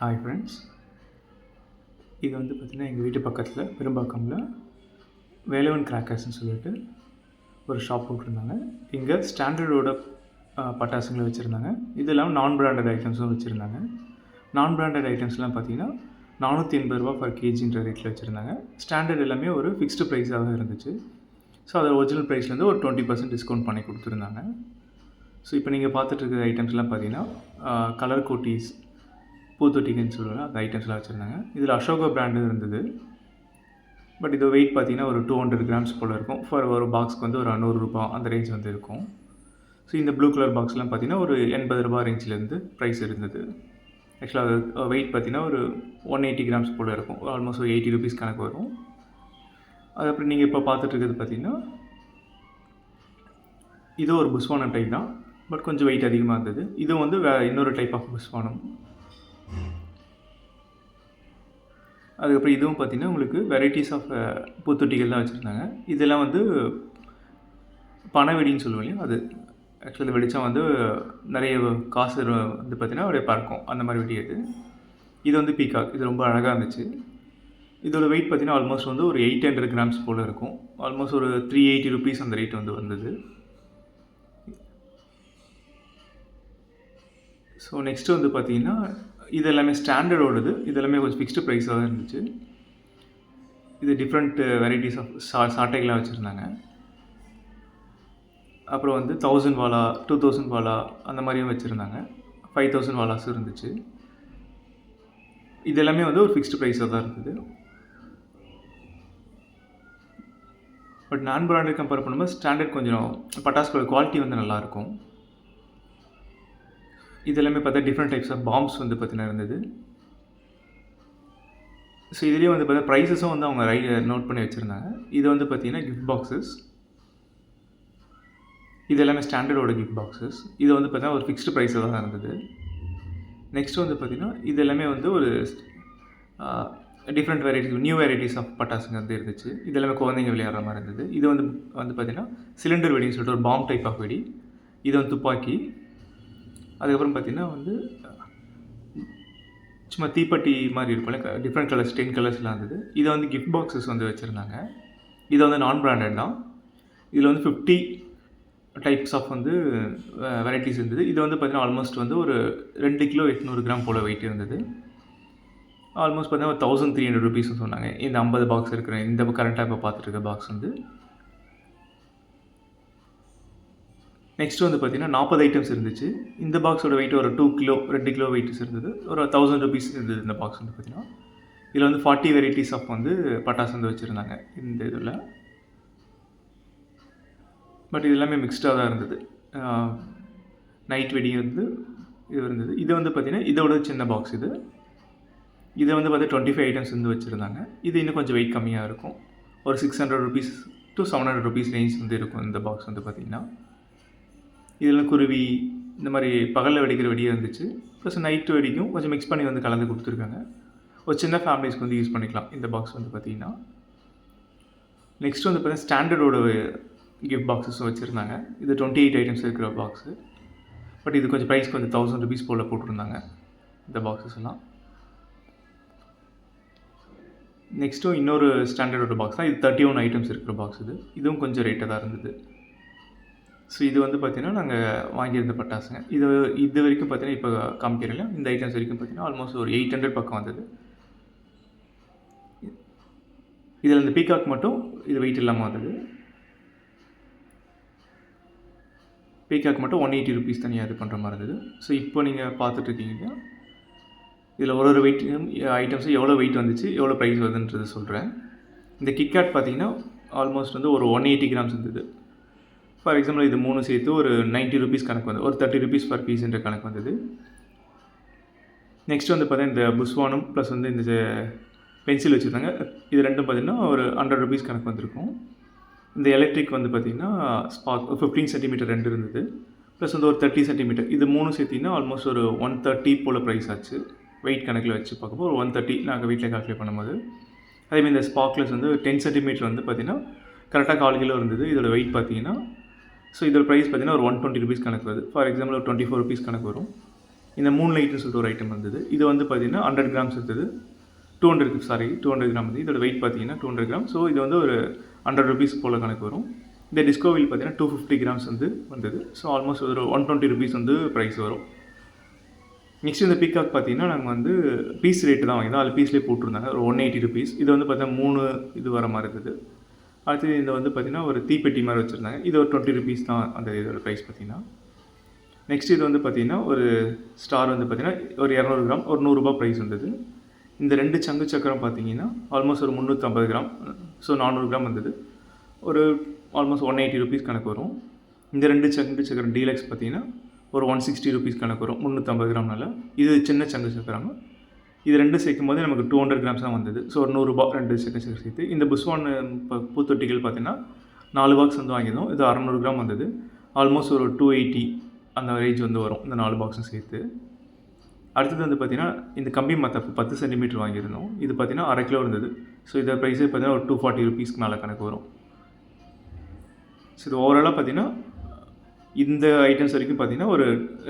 Hi friends. இது வந்து பார்த்திங்கன்னா எங்கள் வீட்டு பக்கத்தில் பெரும்பாக்கமில் வேலவன் கிராக்கர்ஸ்னு சொல்லிட்டு ஒரு ஷாப் போட்டிருந்தாங்க. இங்கே ஸ்டாண்டர்டோட பட்டாசுங்களை வச்சுருந்தாங்க. இது இல்லாமல் நான் பிராண்டட் ஐட்டம்ஸும் வச்சுருந்தாங்க. நான் பிராண்டட் ஐட்டம்ஸ்லாம் பார்த்திங்கன்னா ₹480 பர் கேஜின்ற ரேட்டில் வச்சுருந்தாங்க. ஸ்டாண்டர்ட் எல்லாமே ஒரு ஃபிக்ஸ்டு ப்ரைஸாக தான் இருந்துச்சு. ஸோ அது ஒரிஜினல் ப்ரைஸ்லேருந்து ஒரு 20% டிஸ்கவுண்ட் பண்ணி கொடுத்துருந்தாங்க. ஸோ இப்போ நீங்கள் பார்த்துட்டு இருக்கிற ஐட்டம்ஸ்லாம் பார்த்திங்கன்னா கலர் கோட்டீஸ், பூத்தொட்டிகன்னு சொல்லுவாங்க, அந்த ஐட்டம்ஸ்லாம் வச்சுருந்தாங்க. இதில் அசோகா பிராண்டு இருந்தது. பட் இது வெயிட் பார்த்திங்கன்னா ஒரு 200 கிராம்ஸ் போல் இருக்கும். ஃபார் ஒரு பாக்ஸ்க்கு வந்து ஒரு ₹100 அந்த ரேஞ்ச் வந்து இருக்கும். ஸோ இந்த ப்ளூ கலர் பாக்ஸ்லாம் பார்த்திங்கன்னா ஒரு ₹80 ரேஞ்சிலேருந்து ப்ரைஸ் இருந்தது. ஆக்சுவலாக அது வெயிட் பார்த்திங்கன்னா ஒரு 180 கிராம்ஸ் போல் இருக்கும். ஆல்மோஸ்ட் ஒரு ₹80 கணக்கு வரும். அதுக்கப்புறம் நீங்கள் இப்போ பார்த்துட்டு இருக்கிறது பார்த்திங்கன்னா இது ஒரு புஸ்வானம் டைப் தான். பட் கொஞ்சம் வெயிட் அதிகமாக இருந்தது. இது வந்து இன்னொரு டைப் ஆஃப் புஸ்வானம். அதுக்கப்புறம் இதுவும் பார்த்திங்கன்னா உங்களுக்கு வெரைட்டிஸ் ஆஃப் பூத்தொட்டிகள் தான் வச்சுருந்தாங்க. இதெல்லாம் வந்து பனைவெடின்னு சொல்லுவோம் இல்லையா, அது ஆக்சுவலி வெடித்தா வந்து நிறைய காசு வந்து பார்த்திங்கன்னா அப்படியே பறக்கும், அந்த மாதிரி வெடி அது. இது வந்து பீகாக். இது ரொம்ப அழகாக இருந்துச்சு. இதோட வெயிட் பார்த்திங்கன்னா ஆல்மோஸ்ட் வந்து ஒரு 800 கிராம்ஸ் போல் இருக்கும். ஆல்மோஸ்ட் ஒரு ₹380 அந்த ரேட் வந்து வந்தது. ஸோ நெக்ஸ்ட்டு வந்து பார்த்திங்கன்னா இது எல்லாமே ஸ்டாண்டர்டோடது. இது எல்லாமே கொஞ்சம் ஃபிக்ஸ்டு ப்ரைஸாக தான் இருந்துச்சு. இது டிஃப்ரெண்ட் வெரைட்டிஸ் ஆஃப் சாட்டைகளாக வச்சுருந்தாங்க. அப்புறம் வந்து 1000 வாலா, 2000 வாலா அந்த மாதிரியும் வச்சுருந்தாங்க. 5000 வாலாஸும் இருந்துச்சு. இது எல்லாமே வந்து ஒரு ஃபிக்ஸ்டு ப்ரைஸாக தான் இருந்தது. பட் நான் பிராண்டட் கம்பேர் பண்ணும்போது ஸ்டாண்டர்ட் கொஞ்சம் பட்டாசுகளோட குவாலிட்டி வந்து நல்லாயிருக்கும். இது எல்லாமே பார்த்தா டிஃப்ரெண்ட் டைப்ஸ் ஆஃப் பாம்ஸ் வந்து பார்த்தீங்கன்னா இருந்தது. ஸோ இதுலேயே வந்து பார்த்தா ப்ரைஸஸும் வந்து அவங்க நோட் பண்ணி வச்சுருந்தாங்க. இது வந்து பார்த்திங்கன்னா கிஃப்ட் பாக்ஸஸ். இது எல்லாமே ஸ்டாண்டர்டோட கிஃப்ட் பாக்ஸஸ். இது வந்து பார்த்தீங்கன்னா ஒரு ஃபிக்ஸ்டு ப்ரைஸாக தான் இருந்தது. நெக்ஸ்ட் வந்து பார்த்திங்கன்னா இது எல்லாமே வந்து ஒரு different varieties, new varieties of பட்டாசுங்க வந்து இருந்துச்சு. இது எல்லாமே குழந்தைங்க விளையாடுற மாதிரி இருந்தது. இது வந்து பார்த்திங்கன்னா சிலிண்டர் வெடின்னு சொல்லிட்டு ஒரு பாம் டைப் ஆஃப் வெடி. இது வந்து துப்பாக்கி. அதுக்கப்புறம் பார்த்திங்கன்னா வந்து சும்மா தீப்பெட்டி மாதிரி இருக்கும்ல, டிஃப்ரெண்ட் கலர்ஸ், 10 கலர்ஸ்லாம் இருந்தது. இதை வந்து கிஃப்ட் பாக்ஸஸ் வந்து வச்சுருந்தாங்க. இது வந்து நான் பிராண்டட் தான். இதில் வந்து 50 டைப்ஸ் ஆஃப் வந்து வெரைட்டிஸ் இருந்தது. இது வந்து பார்த்திங்கன்னா ஆல்மோஸ்ட் வந்து ஒரு 2 கிலோ 800 கிராம் போல் வெயிட் இருந்தது. ஆல்மோஸ்ட் பார்த்திங்கன்னா ஒரு ₹1300 சொன்னாங்க. இந்த 50 பாக்ஸ் இருக்கிற இந்த கரண்ட்டாக இப்போ பார்த்துட்டு இருக்க பாக்ஸ் வந்து. நெக்ஸ்ட் வந்து பார்த்திங்கன்னா 40 ஐட்டம்ஸ் இருந்துச்சு. இந்த பாக்ஸோட வெயிட் ஒரு 2 கிலோ வெயிட்ஸ் இருந்தது. ஒரு ₹1000 இருந்தது இந்த பாக்ஸ் வந்து பார்த்திங்கன்னா. இதில் வந்து 40 வெரைட்டிஸ் ஆஃப் வந்து பட்டாசு வந்து வச்சுருந்தாங்க இந்த இதில். பட் இது எல்லாமே மிக்ஸ்டாக தான் இருந்தது. நைட் வெடி வந்து இது இருந்தது. இது வந்து பார்த்திங்கன்னா இதோட சின்ன பாக்ஸ் இது. இதை வந்து பார்த்தா 25 ஐட்டம்ஸ் வந்து வச்சுருந்தாங்க. இது இன்னும் கொஞ்சம் வெயிட் கம்மியாக இருக்கும். ஒரு ₹600 to ₹700 ரேஞ்ச் வந்து இருக்கும் இந்த பாக்ஸ் வந்து பார்த்திங்கன்னா. இதில் குருவி இந்த மாதிரி பகலில் வெடிக்கிற வெடியாக இருந்துச்சு. ப்ளஸ் நைட்டு வெடிக்கும் கொஞ்சம் மிக்ஸ் பண்ணி வந்து கலந்து கொடுத்துருக்காங்க. ஒரு சின்ன ஃபேமிலிஸ்க்கு வந்து யூஸ் பண்ணிக்கலாம் இந்த பாக்ஸ் வந்து பார்த்திங்கன்னா. நெக்ஸ்ட் வந்து பார்த்தீங்கன்னா ஸ்டாண்டர்டோட கிஃப்ட் பாக்ஸஸும் வச்சுருந்தாங்க. இது 28 ஐட்டம்ஸ் இருக்கிற பாக்ஸு. பட் இது கொஞ்சம் ப்ரைஸ் கொஞ்சம் ₹1000 போல் போட்டிருந்தாங்க இந்த பாக்ஸஸ் எல்லாம். நெக்ஸ்ட்டும் இன்னொரு ஸ்டாண்டர்டோட பாக்ஸ் தான். இது 31 ஐட்டம்ஸ் இருக்கிற பாக்ஸ் இது. இதுவும் கொஞ்சம் ரேட்டாக தான் இருந்தது. ஸோ இது வந்து பார்த்திங்கன்னா நாங்கள் வாங்கியிருந்த பட்டாசுங்க. இது வரைக்கும் பார்த்திங்கன்னா இப்போ காமிக்கிறேன், இந்த ஐட்டம்ஸ் வரைக்கும் பார்த்திங்கன்னா ஆல்மோஸ்ட் ஒரு 800 பக்கம் வந்தது. இதில் இந்த பீகாக் மட்டும் இது வெயிட் இல்லாமல் வந்தது. பீகாக் மட்டும் ₹180 தனியாக இது பண்ணுற மாதிரி இருந்தது. ஸோ இப்போ நீங்கள் பார்த்துட்ருக்கீங்க. இதில் ஒரு வெயிட் ஐட்டம்ஸு எவ்வளோ வெயிட் வந்துச்சு, எவ்வளோ ப்ரைஸ் வருதுன்றது சொல்கிறேன். இந்த கிட்கேட் பார்த்திங்கன்னா ஆல்மோஸ்ட் வந்து ஒரு 180 கிராம்ஸ் இருந்தது. ஃபார் எக்ஸாம்பிள் இது 3 சேர்த்து ஒரு ₹90 கணக்கு வந்து ஒரு ₹30 பர் பீஸ்ன்ற கணக்கு வந்தது. நெக்ஸ்ட் வந்து பார்த்தீங்கன்னா இந்த புஸ்வானம் ப்ளஸ் வந்து இந்த பென்சில் வச்சுருந்தாங்க. இது ரெண்டும் பார்த்திங்கன்னா ஒரு ₹100 கணக்கு வந்திருக்கும். இந்த எலக்ட்ரிக் வந்து பார்த்திங்கன்னா ஸ்பார்க் 15 சென்டிமீட்டர் 2 இருந்தது. ப்ளஸ் வந்து ஒரு 30 சென்டிமீட்டர். இது 3 சேர்த்திங்கன்னா ஆல்மோஸ்ட் ஒரு 130 போல் ப்ரைஸ் ஆச்சு. வெயிட் கணக்கில் வச்சு பார்க்கும்போது ஒரு 130 நாங்கள் வீட்டில் கால்குலேட் பண்ணும்போது. அதேமாதிரி இந்த ஸ்பார்க்லெஸ் வந்து 10 சென்டிமீட்டர் வந்து பார்த்திங்கன்னா கரெக்டாக 1/4 கிலோ இருந்தது. இதோட வெயிட் பார்த்திங்கன்னா ஸோ இதோட ப்ரைஸ் பார்த்திங்கன்னா ஒரு ₹120 கணக்கு வருது. ஃபார் எக்ஸாம்பிள் ஒரு ₹24 கணக்கு வரும். இந்த மூன் லைட்னு சொல்லிட்டு ஒரு ஐட்டம் வந்தது. இது வந்து பார்த்தீங்கன்னா 100 கிராம்ஸ் இருந்தது. 200 கிராம் வந்து இதோட வெயிட் பார்த்தீங்கன்னா 200 கிராம். ஸோ இது வந்து ஒரு 100 ருபீஸ் போல் கணக்கு வரும். இந்த டிஸ்கோவில் பார்த்தீங்கன்னா 250 கிராம்ஸ் வந்து வந்தது. ஸோ ஆல்மோஸ்ட் ஒரு 120 ருபீஸ் வந்து ப்ரைஸ் வரும். நெக்ஸ்ட் இந்த பீகாக் பார்த்தீங்கன்னா நாங்கள் வந்து பீஸ் ரேட்டு தான் வாங்கியிருந்தோம். அதில் பீஸ்லேயே போட்டிருந்தாங்க ஒரு 180 ருபீஸ். இது வந்து பார்த்தீங்கன்னா 3 இது வர மாதிரி இருந்தது. அடுத்தது இந்த வந்து பார்த்தீங்கன்னா ஒரு தீப்பெட்டி மாதிரி வச்சுருந்தாங்க. இது ஒரு 20 ருபீஸ் தான் அந்த இதோட ப்ரைஸ் பார்த்தீங்கன்னா. நெக்ஸ்ட் இது வந்து பார்த்தீங்கன்னா ஒரு ஸ்டார் வந்து பார்த்தீங்கன்னா ஒரு 200 கிராம் ஒரு 100 ரூபா ப்ரைஸ் வந்தது. இந்த 2 சங்கு சக்கரம் பார்த்தீங்கன்னா ஆல்மோஸ்ட் ஒரு 350 கிராம், ஸோ 400 கிராம் வந்தது. ஒரு ஆல்மோஸ்ட் 180 ருபீஸ் கணக்கு வரும். இந்த 2 சங்கு சக்கரம் டீலக்ஸ் பார்த்தீங்கன்னா ஒரு 160 ருபீஸ் கணக்கு வரும் 350 கிராம்னால. இது சின்ன சங்கு சக்கரம். இது 2 சேர்க்கும் போது நமக்கு 200 கிராம்ஸ் தான் வந்தது. ஸோ ஒரு 100 ரூபா 2 சங்கு சக்கரம் சேர்த்து. இந்த புஸ்வான் பூத்தொட்டிகள் பார்த்தீங்கன்னா 4 பாக்ஸ் வந்து வாங்கியிருந்தோம். இது 600 கிராம் வந்தது. ஆல்மோஸ்ட் ஒரு 280 அந்த ரேஞ்ச் வந்து வரும் இந்த 4 பாக்ஸும் சேர்த்து. அடுத்தது வந்து பார்த்தீங்கன்னா இந்த கம்பி மத்தாப்பு 10 சென்டிமீட்டர் வாங்கியிருந்தோம். இது பார்த்தீங்கன்னா 1/2 கிலோ இருந்தது. ஸோ இதோட ப்ரைஸே பார்த்தீங்கன்னா ஒரு 240 ருபீஸ்க்கு மேலே கணக்கு வரும். ஸோ இது ஓவராலாக பார்த்தீங்கன்னா இந்த ஐட்டம்ஸ் வரைக்கும் பார்த்தீங்கன்னா ஒரு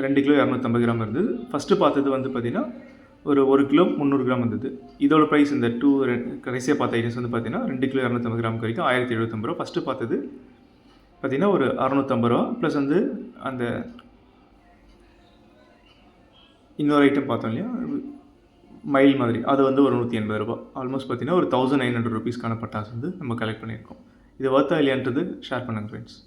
2 கிலோ 250 கிராம் இருந்தது. ஃபஸ்ட்டு பார்த்தது வந்து பார்த்தீங்கன்னா ஒரு 1 கிலோ 300 கிராம் இருந்தது. இதோட ப்ரைஸ் இந்த கடைசியாக பார்த்த ஐட்டம்ஸ் வந்து பார்த்தீங்கன்னா 2 கிலோ 250 கிராம் வரைக்கும் 1075 ரூபா. ஃபஸ்ட்டு பார்த்தது பார்த்தீங்கன்னா ஒரு 650 ரூபா ப்ளஸ் வந்து அந்த இன்னொரு ஐட்டம் பார்த்தோம் இல்லையா மயில் மாதிரி, அது வந்து ஒரு 180 ரூபா. ஆல்மோஸ்ட் பார்த்தீங்கன்னா ஒரு 1900 ருபீஸ்க்கான பட்டாசு வந்து நம்ம கலெக்ட் பண்ணியிருக்கோம். இது வர்த்தா இல்லையான்றது ஷேர் பண்ணுங்கள் ஃப்ரெண்ட்ஸ்.